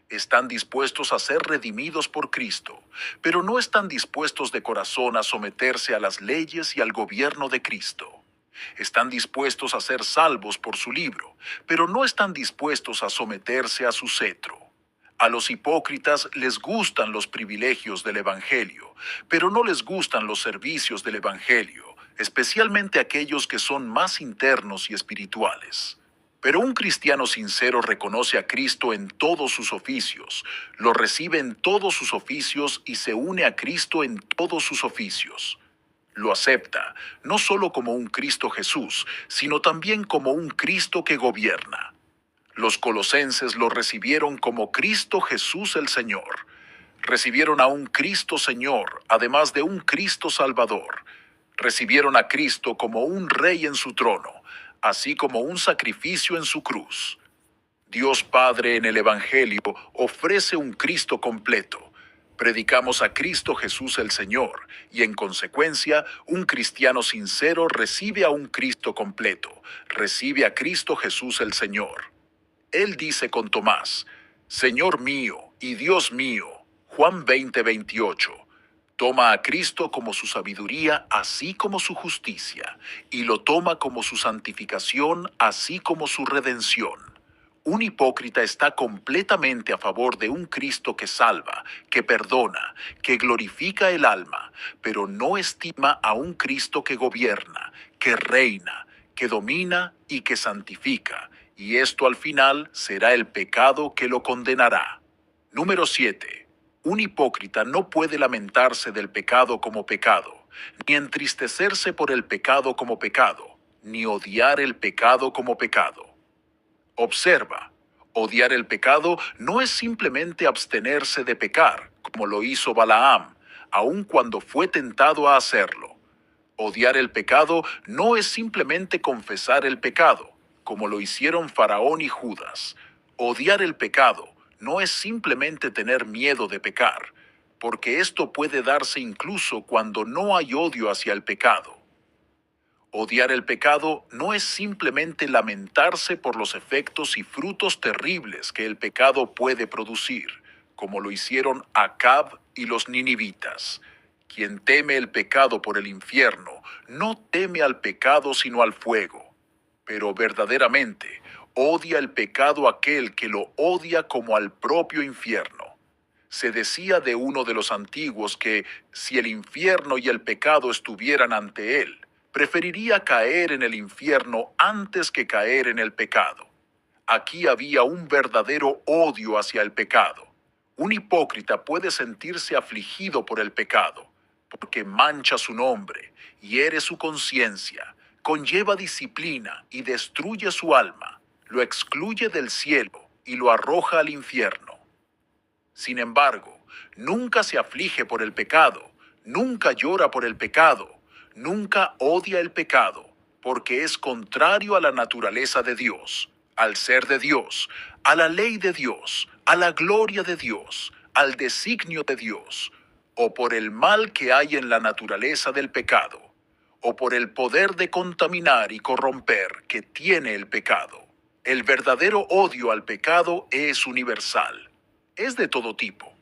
Están dispuestos a ser redimidos por Cristo, pero no están dispuestos de corazón a someterse a las leyes y al gobierno de Cristo. Están dispuestos a ser salvos por su libro, pero no están dispuestos a someterse a su cetro. A los hipócritas les gustan los privilegios del Evangelio, pero no les gustan los servicios del Evangelio, especialmente aquellos que son más internos y espirituales. Pero un cristiano sincero reconoce a Cristo en todos sus oficios, lo recibe en todos sus oficios y se une a Cristo en todos sus oficios. Lo acepta, no solo como un Cristo Jesús, sino también como un Cristo que gobierna. Los colosenses lo recibieron como Cristo Jesús el Señor. Recibieron a un Cristo Señor, además de un Cristo Salvador. Recibieron a Cristo como un Rey en su trono, así como un sacrificio en su cruz. Dios Padre en el Evangelio ofrece un Cristo completo. Predicamos a Cristo Jesús el Señor, y en consecuencia, un cristiano sincero recibe a un Cristo completo, recibe a Cristo Jesús el Señor. Él dice con Tomás, Señor mío y Dios mío, Juan 20:28. Toma a Cristo como su sabiduría, así como su justicia, y lo toma como su santificación, así como su redención. Un hipócrita está completamente a favor de un Cristo que salva, que perdona, que glorifica el alma, pero no estima a un Cristo que gobierna, que reina, que domina y que santifica, y esto al final será el pecado que lo condenará. Número 7. Un hipócrita no puede lamentarse del pecado como pecado, ni entristecerse por el pecado como pecado, ni odiar el pecado como pecado. Observa, odiar el pecado no es simplemente abstenerse de pecar, como lo hizo Balaam, aun cuando fue tentado a hacerlo. Odiar el pecado no es simplemente confesar el pecado, como lo hicieron Faraón y Judas. Odiar el pecado no es simplemente tener miedo de pecar, porque esto puede darse incluso cuando no hay odio hacia el pecado. Odiar el pecado no es simplemente lamentarse por los efectos y frutos terribles que el pecado puede producir, como lo hicieron Acab y los ninivitas. Quien teme el pecado por el infierno, no teme al pecado sino al fuego. Pero verdaderamente odia el pecado aquel que lo odia como al propio infierno. Se decía de uno de los antiguos que, si el infierno y el pecado estuvieran ante él, preferiría caer en el infierno antes que caer en el pecado. Aquí había un verdadero odio hacia el pecado. Un hipócrita puede sentirse afligido por el pecado, porque mancha su nombre, hiere su conciencia, conlleva disciplina y destruye su alma, lo excluye del cielo y lo arroja al infierno. Sin embargo, nunca se aflige por el pecado, nunca llora por el pecado, nunca odia el pecado, porque es contrario a la naturaleza de Dios, al ser de Dios, a la ley de Dios, a la gloria de Dios, al designio de Dios, o por el mal que hay en la naturaleza del pecado, o por el poder de contaminar y corromper que tiene el pecado. El verdadero odio al pecado es universal. Es de todo tipo.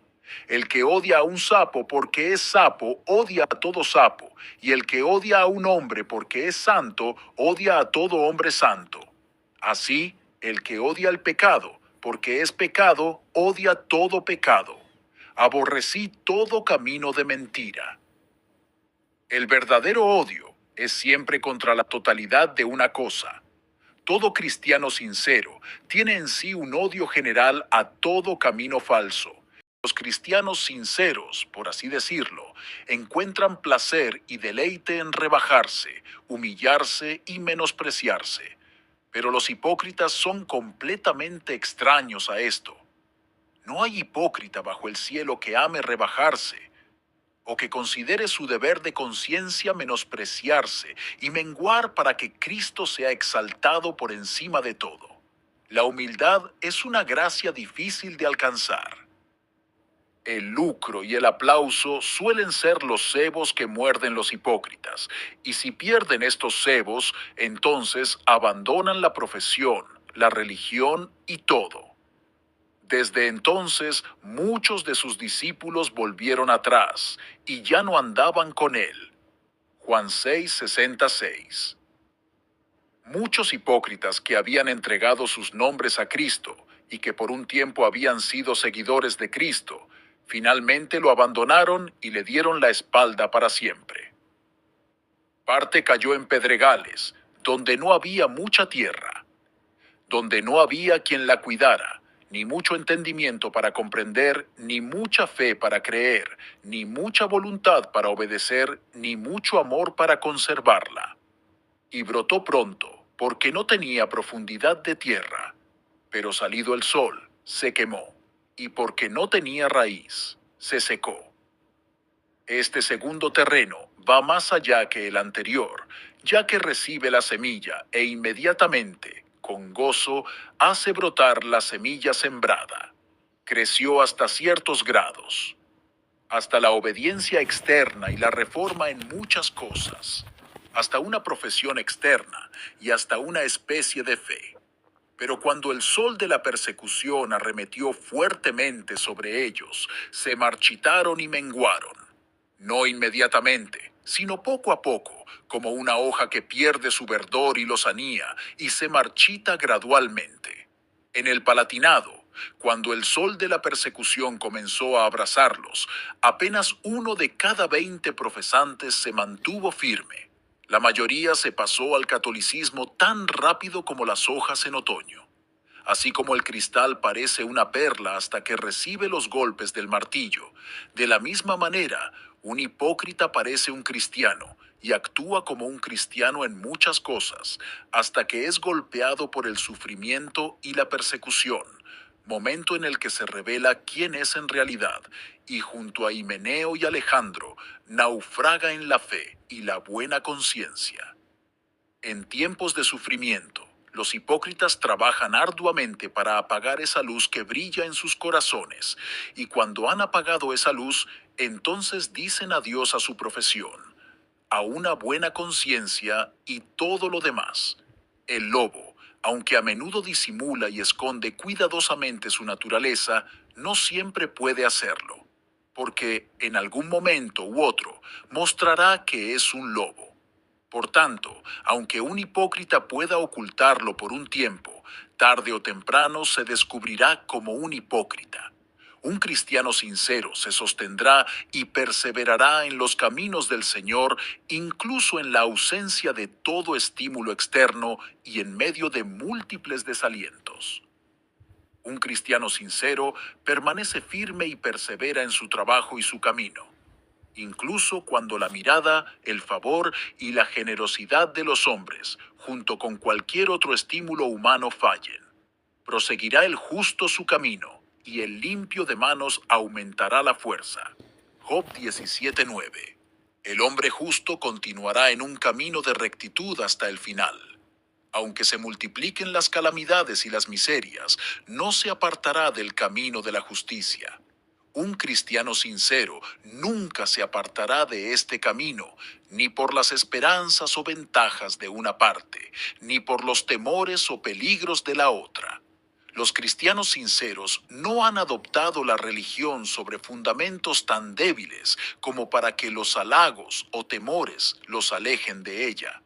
El que odia a un sapo porque es sapo, odia a todo sapo, y el que odia a un hombre porque es santo, odia a todo hombre santo. Así, el que odia el pecado porque es pecado, odia todo pecado. Aborrecí todo camino de mentira. El verdadero odio es siempre contra la totalidad de una cosa. Todo cristiano sincero tiene en sí un odio general a todo camino falso. Los cristianos sinceros, por así decirlo, encuentran placer y deleite en rebajarse, humillarse y menospreciarse. Pero los hipócritas son completamente extraños a esto. No hay hipócrita bajo el cielo que ame rebajarse, o que considere su deber de conciencia menospreciarse y menguar para que Cristo sea exaltado por encima de todo. La humildad es una gracia difícil de alcanzar. El lucro y el aplauso suelen ser los cebos que muerden los hipócritas, y si pierden estos cebos, entonces abandonan la profesión, la religión y todo. Desde entonces, muchos de sus discípulos volvieron atrás y ya no andaban con él. Juan 6:66. Muchos hipócritas que habían entregado sus nombres a Cristo y que por un tiempo habían sido seguidores de Cristo, finalmente lo abandonaron y le dieron la espalda para siempre. Parte cayó en pedregales, donde no había mucha tierra, donde no había quien la cuidara, ni mucho entendimiento para comprender, ni mucha fe para creer, ni mucha voluntad para obedecer, ni mucho amor para conservarla. Y brotó pronto, porque no tenía profundidad de tierra, pero salido el sol, se quemó, y porque no tenía raíz, se secó. Este segundo terreno va más allá que el anterior, ya que recibe la semilla e inmediatamente, con gozo, hace brotar la semilla sembrada. Creció hasta ciertos grados, hasta la obediencia externa y la reforma en muchas cosas, hasta una profesión externa y hasta una especie de fe. Pero cuando el sol de la persecución arremetió fuertemente sobre ellos, se marchitaron y menguaron. No inmediatamente, sino poco a poco, como una hoja que pierde su verdor y lozanía y se marchita gradualmente. En el Palatinado, cuando el sol de la persecución comenzó a abrasarlos, apenas uno de cada 20 profesantes se mantuvo firme. La mayoría se pasó al catolicismo tan rápido como las hojas en otoño. Así como el cristal parece una perla hasta que recibe los golpes del martillo, de la misma manera, un hipócrita parece un cristiano y actúa como un cristiano en muchas cosas, hasta que es golpeado por el sufrimiento y la persecución, momento en el que se revela quién es en realidad, y junto a Himeneo y Alejandro, naufraga en la fe y la buena conciencia. En tiempos de sufrimiento, Los hipócritas trabajan arduamente para apagar esa luz que brilla en sus corazones, y cuando han apagado esa luz, entonces dicen adiós a su profesión, a una buena conciencia y todo lo demás. El lobo, aunque a menudo disimula y esconde cuidadosamente su naturaleza, no siempre puede hacerlo, porque en algún momento u otro mostrará que es un lobo. Por tanto, aunque un hipócrita pueda ocultarlo por un tiempo, tarde o temprano se descubrirá como un hipócrita. Un cristiano sincero se sostendrá y perseverará en los caminos del Señor, incluso en la ausencia de todo estímulo externo y en medio de múltiples desalientos. Un cristiano sincero permanece firme y persevera en su trabajo y su camino, incluso cuando la mirada, el favor y la generosidad de los hombres, junto con cualquier otro estímulo humano, fallen. Proseguirá el justo su camino, y el limpio de manos aumentará la fuerza. Job 17:9. El hombre justo continuará en un camino de rectitud hasta el final. Aunque se multipliquen las calamidades y las miserias, no se apartará del camino de la justicia. Un cristiano sincero nunca se apartará de este camino, ni por las esperanzas o ventajas de una parte, ni por los temores o peligros de la otra. Los cristianos sinceros no han adoptado la religión sobre fundamentos tan débiles como para que los halagos o temores los alejen de ella.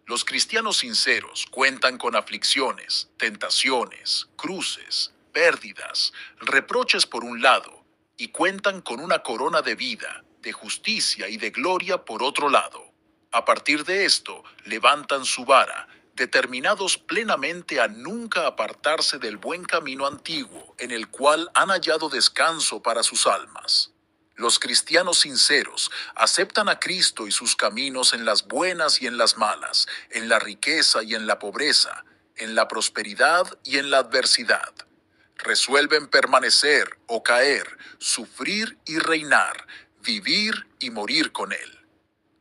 Los cristianos sinceros cuentan con aflicciones, tentaciones, cruces, pérdidas, reproches por un lado, y cuentan con una corona de vida, de justicia y de gloria por otro lado. A partir de esto, levantan su vara, determinados plenamente a nunca apartarse del buen camino antiguo, en el cual han hallado descanso para sus almas. Los cristianos sinceros aceptan a Cristo y sus caminos en las buenas y en las malas, en la riqueza y en la pobreza, en la prosperidad y en la adversidad. Resuelven permanecer o caer, sufrir y reinar, vivir y morir con Él.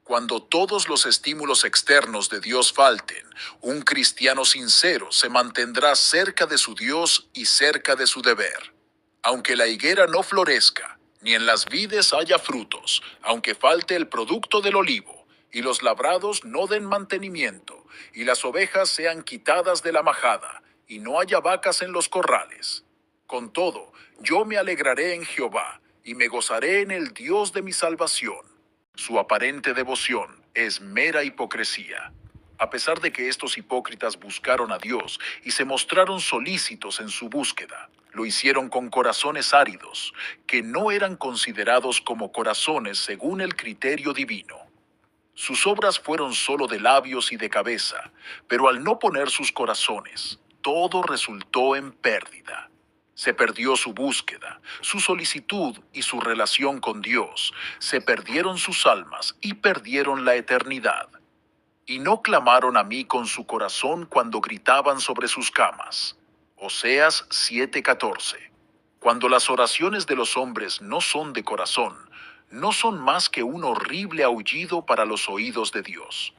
Cuando todos los estímulos externos de Dios falten, un cristiano sincero se mantendrá cerca de su Dios y cerca de su deber. Aunque la higuera no florezca, ni en las vides haya frutos, aunque falte el producto del olivo, y los labrados no den mantenimiento, y las ovejas sean quitadas de la majada, y no haya vacas en los corrales. Con todo, yo me alegraré en Jehová, y me gozaré en el Dios de mi salvación. Su aparente devoción es mera hipocresía. A pesar de que estos hipócritas buscaron a Dios y se mostraron solícitos en su búsqueda, lo hicieron con corazones áridos, que no eran considerados como corazones según el criterio divino. Sus obras fueron solo de labios y de cabeza, pero al no poner sus corazones, todo resultó en pérdida. Se perdió su búsqueda, su solicitud y su relación con Dios. Se perdieron sus almas y perdieron la eternidad. Y no clamaron a mí con su corazón cuando gritaban sobre sus camas. Oseas 7:14. Cuando las oraciones de los hombres no son de corazón, no son más que un horrible aullido para los oídos de Dios.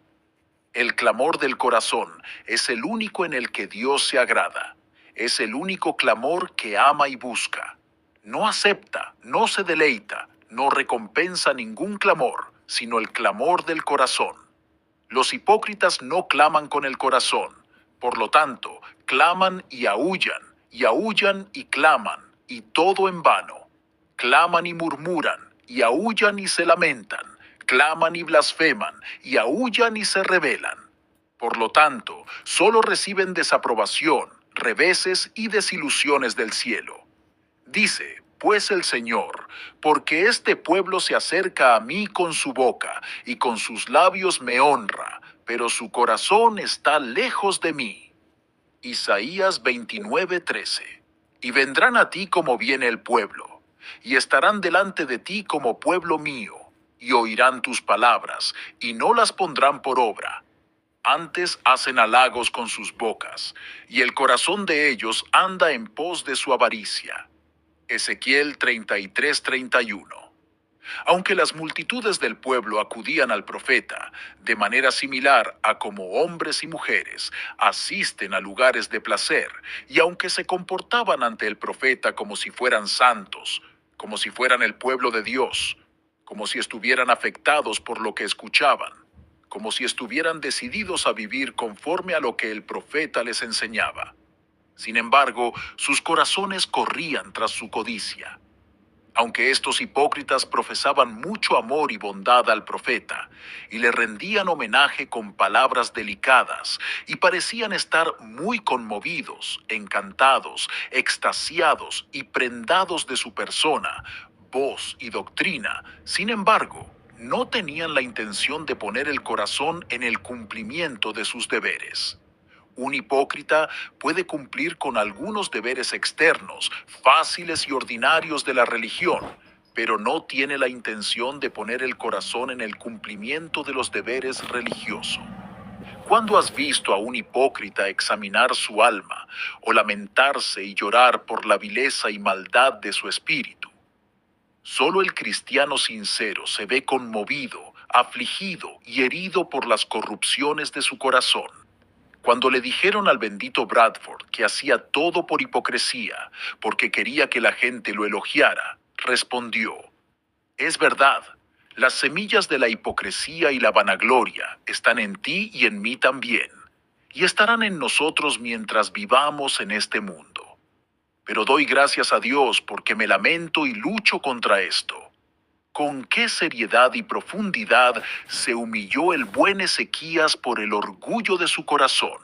El clamor del corazón es el único en el que Dios se agrada. Es el único clamor que ama y busca. No acepta, no se deleita, no recompensa ningún clamor, sino el clamor del corazón. Los hipócritas no claman con el corazón, por lo tanto, claman y aúllan y claman, y todo en vano. Claman y murmuran, y aúllan y se lamentan, claman y blasfeman, y aúllan y se rebelan. Por lo tanto, solo reciben desaprobación, reveses y desilusiones del cielo. Dice, pues el Señor, porque este pueblo se acerca a mí con su boca, y con sus labios me honra, pero su corazón está lejos de mí. Isaías 29:13. Y vendrán a ti como viene el pueblo, y estarán delante de ti como pueblo mío, y oirán tus palabras, y no las pondrán por obra. Antes hacen halagos con sus bocas, y el corazón de ellos anda en pos de su avaricia. Ezequiel 33:31. Aunque las multitudes del pueblo acudían al profeta, de manera similar a como hombres y mujeres asisten a lugares de placer, y aunque se comportaban ante el profeta como si fueran santos, como si fueran el pueblo de Dios, como si estuvieran afectados por lo que escuchaban, como si estuvieran decididos a vivir conforme a lo que el profeta les enseñaba. Sin embargo, sus corazones corrían tras su codicia. Aunque estos hipócritas profesaban mucho amor y bondad al profeta, y le rendían homenaje con palabras delicadas, y parecían estar muy conmovidos, encantados, extasiados y prendados de su persona, voz y doctrina, sin embargo, no tenían la intención de poner el corazón en el cumplimiento de sus deberes. Un hipócrita puede cumplir con algunos deberes externos, fáciles y ordinarios de la religión, pero no tiene la intención de poner el corazón en el cumplimiento de los deberes religiosos. ¿Cuándo has visto a un hipócrita examinar su alma o lamentarse y llorar por la vileza y maldad de su espíritu? Solo el cristiano sincero se ve conmovido, afligido y herido por las corrupciones de su corazón. Cuando le dijeron al bendito Bradford que hacía todo por hipocresía, porque quería que la gente lo elogiara, respondió: es verdad, las semillas de la hipocresía y la vanagloria están en ti y en mí también, y estarán en nosotros mientras vivamos en este mundo. Pero doy gracias a Dios porque me lamento y lucho contra esto. Con qué seriedad y profundidad se humilló el buen Ezequías por el orgullo de su corazón.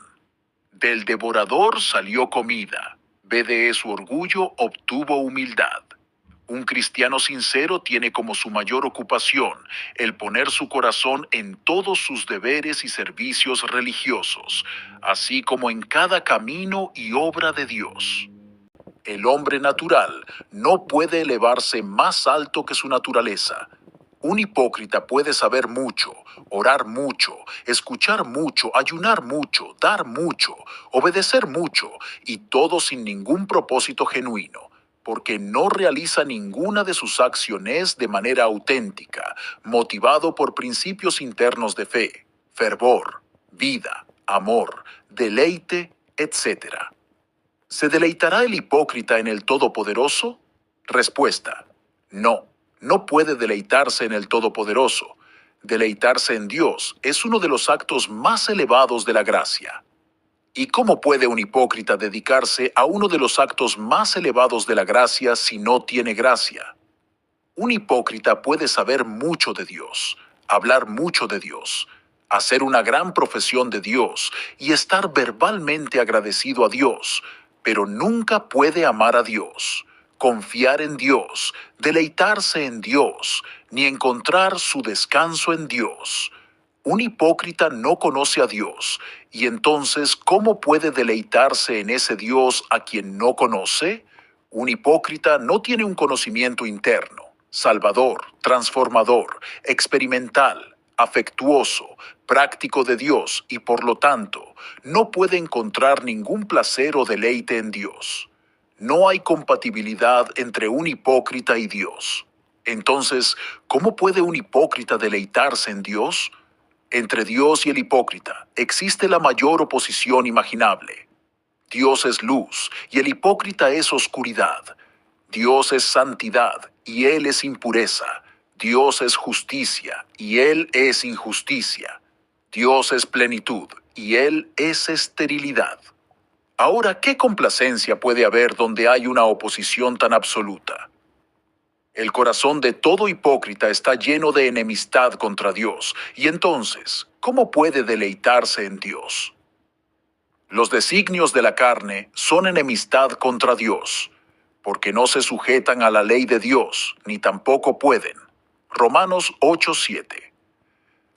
Del devorador salió comida, de su orgullo obtuvo humildad. Un cristiano sincero tiene como su mayor ocupación el poner su corazón en todos sus deberes y servicios religiosos, así como en cada camino y obra de Dios. El hombre natural no puede elevarse más alto que su naturaleza. Un hipócrita puede saber mucho, orar mucho, escuchar mucho, ayunar mucho, dar mucho, obedecer mucho, y todo sin ningún propósito genuino, porque no realiza ninguna de sus acciones de manera auténtica, motivado por principios internos de fe, fervor, vida, amor, deleite, etc. ¿Se deleitará el hipócrita en el Todopoderoso? Respuesta: no, no puede deleitarse en el Todopoderoso. Deleitarse en Dios es uno de los actos más elevados de la gracia. ¿Y cómo puede un hipócrita dedicarse a uno de los actos más elevados de la gracia si no tiene gracia? Un hipócrita puede saber mucho de Dios, hablar mucho de Dios, hacer una gran profesión de Dios y estar verbalmente agradecido a Dios, pero nunca puede amar a Dios, confiar en Dios, deleitarse en Dios, ni encontrar su descanso en Dios. Un hipócrita no conoce a Dios, y entonces, ¿cómo puede deleitarse en ese Dios a quien no conoce? Un hipócrita no tiene un conocimiento interno, salvador, transformador, experimental, afectuoso, práctico de Dios y por lo tanto no puede encontrar ningún placer o deleite en Dios. No hay compatibilidad entre un hipócrita y Dios. Entonces, ¿cómo puede un hipócrita deleitarse en Dios? Entre Dios y el hipócrita existe la mayor oposición imaginable. Dios es luz y el hipócrita es oscuridad. Dios es santidad y Él es impureza. Dios es justicia y Él es injusticia. Dios es plenitud y Él es esterilidad. Ahora, ¿qué complacencia puede haber donde hay una oposición tan absoluta? El corazón de todo hipócrita está lleno de enemistad contra Dios, y entonces, ¿cómo puede deleitarse en Dios? Los designios de la carne son enemistad contra Dios, porque no se sujetan a la ley de Dios, ni tampoco pueden. Romanos 8:7.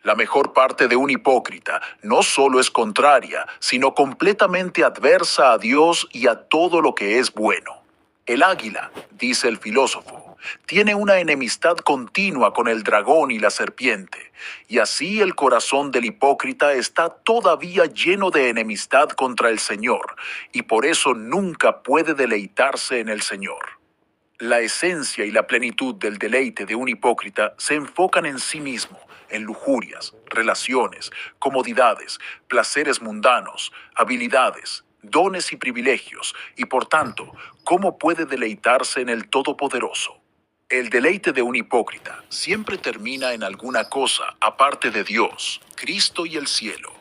La mejor parte de un hipócrita no solo es contraria, sino completamente adversa a Dios y a todo lo que es bueno. El águila, dice el filósofo, tiene una enemistad continua con el dragón y la serpiente, y así el corazón del hipócrita está todavía lleno de enemistad contra el Señor, y por eso nunca puede deleitarse en el Señor. La esencia y la plenitud del deleite de un hipócrita se enfocan en sí mismo, en lujurias, relaciones, comodidades, placeres mundanos, habilidades, dones y privilegios, y por tanto, ¿cómo puede deleitarse en el Todopoderoso? El deleite de un hipócrita siempre termina en alguna cosa aparte de Dios, Cristo y el cielo.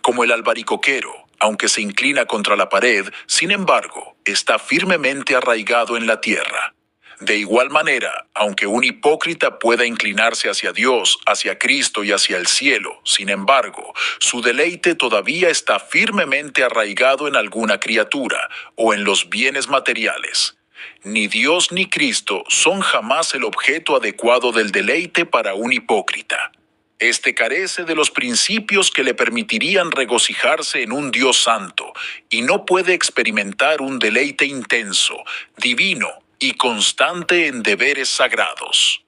Como el albaricoquero, aunque se inclina contra la pared, sin embargo, está firmemente arraigado en la tierra. De igual manera, aunque un hipócrita pueda inclinarse hacia Dios, hacia Cristo y hacia el cielo, sin embargo, su deleite todavía está firmemente arraigado en alguna criatura o en los bienes materiales. Ni Dios ni Cristo son jamás el objeto adecuado del deleite para un hipócrita. Este carece de los principios que le permitirían regocijarse en un Dios santo y no puede experimentar un deleite intenso, divino y constante en deberes sagrados.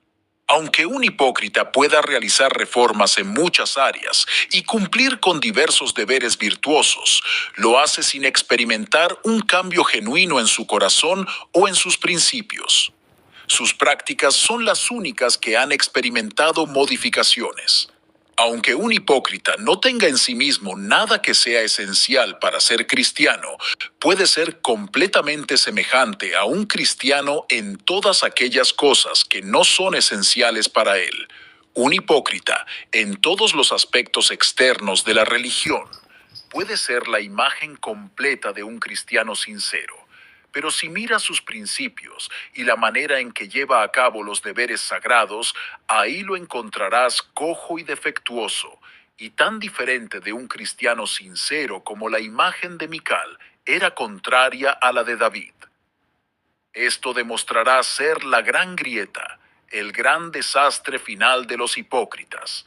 Aunque un hipócrita pueda realizar reformas en muchas áreas y cumplir con diversos deberes virtuosos, lo hace sin experimentar un cambio genuino en su corazón o en sus principios. Sus prácticas son las únicas que han experimentado modificaciones. Aunque un hipócrita no tenga en sí mismo nada que sea esencial para ser cristiano, puede ser completamente semejante a un cristiano en todas aquellas cosas que no son esenciales para él. Un hipócrita, en todos los aspectos externos de la religión, puede ser la imagen completa de un cristiano sincero. Pero si miras sus principios y la manera en que lleva a cabo los deberes sagrados, ahí lo encontrarás cojo y defectuoso, y tan diferente de un cristiano sincero como la imagen de Mical era contraria a la de David. Esto demostrará ser la gran grieta, el gran desastre final de los hipócritas.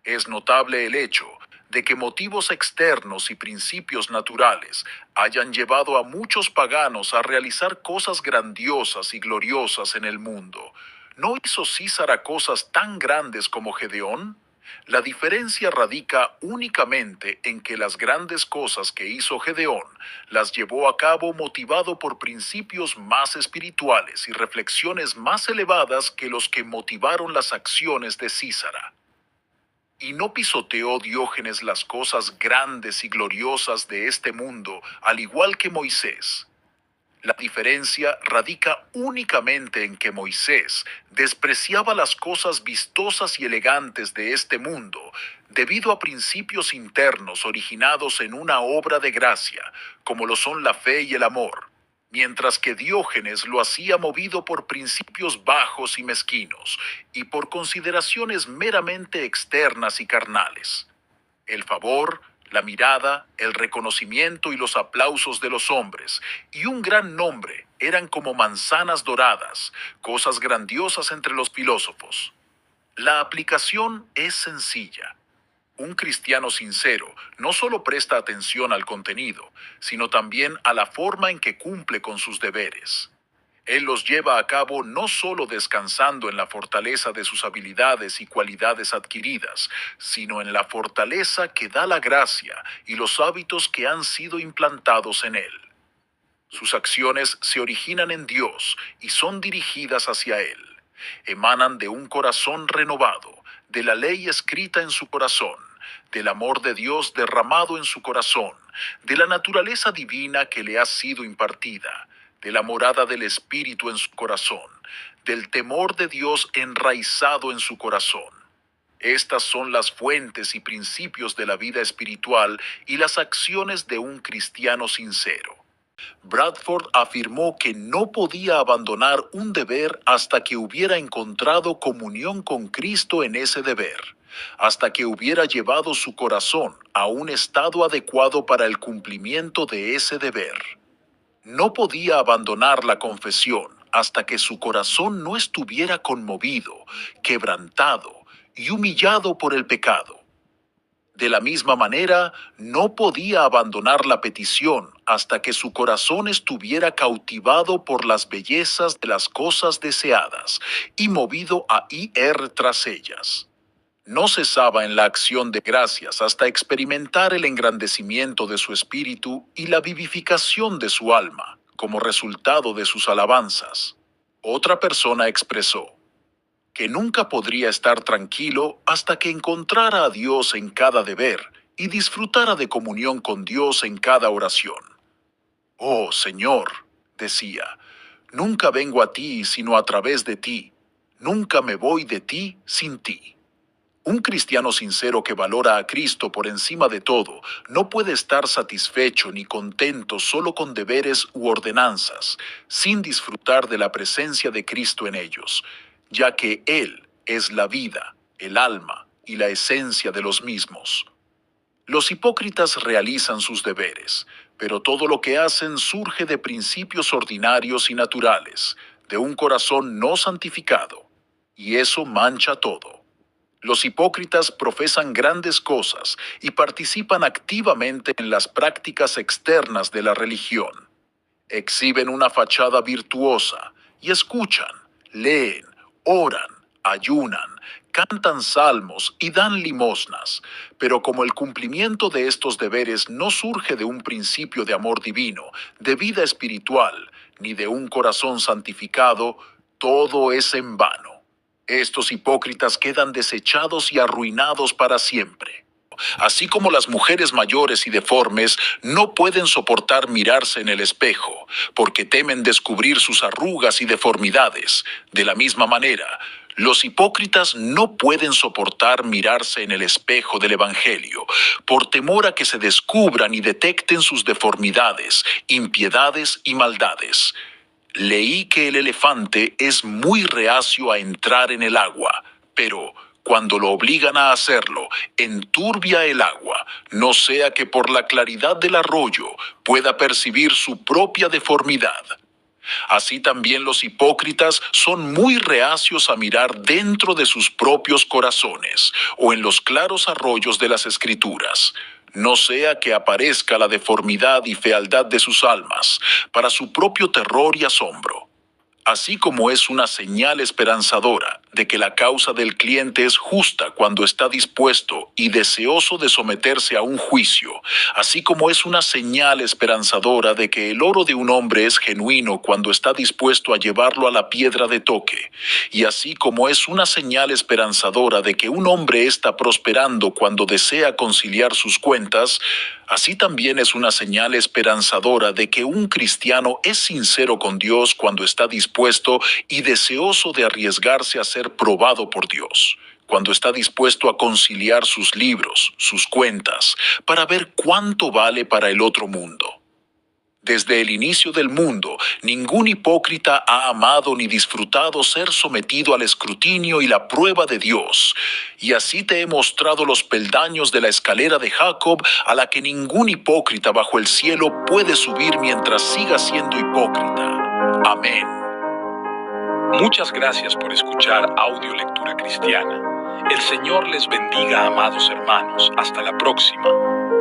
Es notable el hecho de que motivos externos y principios naturales hayan llevado a muchos paganos a realizar cosas grandiosas y gloriosas en el mundo. ¿No hizo Císara cosas tan grandes como Gedeón? La diferencia radica únicamente en que las grandes cosas que hizo Gedeón las llevó a cabo motivado por principios más espirituales y reflexiones más elevadas que los que motivaron las acciones de Císara. Y no pisoteó Diógenes las cosas grandes y gloriosas de este mundo, al igual que Moisés. La diferencia radica únicamente en que Moisés despreciaba las cosas vistosas y elegantes de este mundo, debido a principios internos originados en una obra de gracia, como lo son la fe y el amor, mientras que Diógenes lo hacía movido por principios bajos y mezquinos, y por consideraciones meramente externas y carnales. El favor, la mirada, el reconocimiento y los aplausos de los hombres, y un gran nombre, eran como manzanas doradas, cosas grandiosas entre los filósofos. La aplicación es sencilla. Un cristiano sincero no solo presta atención al contenido, sino también a la forma en que cumple con sus deberes. Él los lleva a cabo no solo descansando en la fortaleza de sus habilidades y cualidades adquiridas, sino en la fortaleza que da la gracia y los hábitos que han sido implantados en él. Sus acciones se originan en Dios y son dirigidas hacia Él. Emanan de un corazón renovado, de la ley escrita en su corazón, del amor de Dios derramado en su corazón, de la naturaleza divina que le ha sido impartida, de la morada del Espíritu en su corazón, del temor de Dios enraizado en su corazón. Estas son las fuentes y principios de la vida espiritual y las acciones de un cristiano sincero. Bradford afirmó que no podía abandonar un deber hasta que hubiera encontrado comunión con Cristo en ese deber, hasta que hubiera llevado su corazón a un estado adecuado para el cumplimiento de ese deber. No podía abandonar la confesión hasta que su corazón no estuviera conmovido, quebrantado y humillado por el pecado. De la misma manera, no podía abandonar la petición hasta que su corazón estuviera cautivado por las bellezas de las cosas deseadas y movido a ir tras ellas. No cesaba en la acción de gracias hasta experimentar el engrandecimiento de su espíritu y la vivificación de su alma, como resultado de sus alabanzas. Otra persona expresó que nunca podría estar tranquilo hasta que encontrara a Dios en cada deber y disfrutara de comunión con Dios en cada oración. Oh, Señor, decía, nunca vengo a ti sino a través de ti. Nunca me voy de ti sin ti. Un cristiano sincero que valora a Cristo por encima de todo no puede estar satisfecho ni contento solo con deberes u ordenanzas, sin disfrutar de la presencia de Cristo en ellos, ya que Él es la vida, el alma y la esencia de los mismos. Los hipócritas realizan sus deberes, pero todo lo que hacen surge de principios ordinarios y naturales, de un corazón no santificado, y eso mancha todo. Los hipócritas profesan grandes cosas y participan activamente en las prácticas externas de la religión. Exhiben una fachada virtuosa y escuchan, leen, oran, ayunan, cantan salmos y dan limosnas, pero como el cumplimiento de estos deberes no surge de un principio de amor divino, de vida espiritual, ni de un corazón santificado, todo es en vano. Estos hipócritas quedan desechados y arruinados para siempre. Así como las mujeres mayores y deformes no pueden soportar mirarse en el espejo, porque temen descubrir sus arrugas y deformidades. De la misma manera, los hipócritas no pueden soportar mirarse en el espejo del Evangelio, por temor a que se descubran y detecten sus deformidades, impiedades y maldades. Leí que el elefante es muy reacio a entrar en el agua, pero cuando lo obligan a hacerlo, enturbia el agua, no sea que por la claridad del arroyo pueda percibir su propia deformidad. Así también los hipócritas son muy reacios a mirar dentro de sus propios corazones o en los claros arroyos de las Escrituras, no sea que aparezca la deformidad y fealdad de sus almas, para su propio terror y asombro. Así como es una señal esperanzadora de que la causa del cliente es justa cuando está dispuesto y deseoso de someterse a un juicio, así como es una señal esperanzadora de que el oro de un hombre es genuino cuando está dispuesto a llevarlo a la piedra de toque, y así como es una señal esperanzadora de que un hombre está prosperando cuando desea conciliar sus cuentas, así también es una señal esperanzadora de que un cristiano es sincero con Dios cuando está dispuesto y deseoso de arriesgarse a ser probado por Dios, cuando está dispuesto a conciliar sus libros, sus cuentas, para ver cuánto vale para el otro mundo. Desde el inicio del mundo, ningún hipócrita ha amado ni disfrutado ser sometido al escrutinio y la prueba de Dios. Y así te he mostrado los peldaños de la escalera de Jacob, a la que ningún hipócrita bajo el cielo puede subir mientras siga siendo hipócrita. Amén. Muchas gracias por escuchar Audio Lectura Cristiana. El Señor les bendiga, amados hermanos. Hasta la próxima.